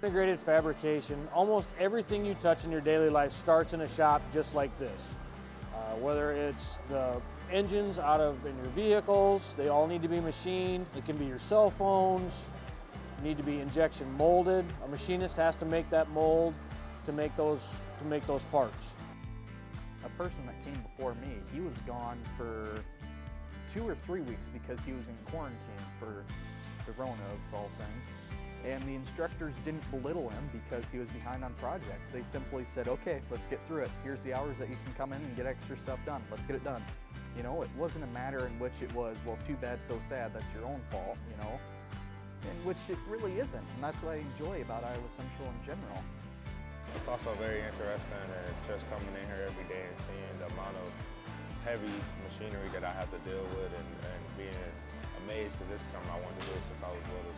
Integrated fabrication, almost everything you touch in your daily life starts in a shop just like this. Whether it's the engines in your vehicles, they all need to be machined. It can be your cell phones, need to be injection molded. A machinist has to make that mold to make those parts. A person that came before me, he was gone for 2 or 3 weeks because he was in quarantine for the Rona of all things. And the instructors didn't belittle him because he was behind on projects. They simply said, okay, let's get through it. Here's the hours that you can come in and get extra stuff done. Let's get it done. You know, it wasn't a matter in which it was, well, too bad, so sad, that's your own fault, you know, in which it really isn't. And that's what I enjoy about Iowa Central in general. It's also very interesting and just coming in here every day and seeing the amount of heavy machinery that I have to deal with and being amazed because this is something I wanted to do since I was little.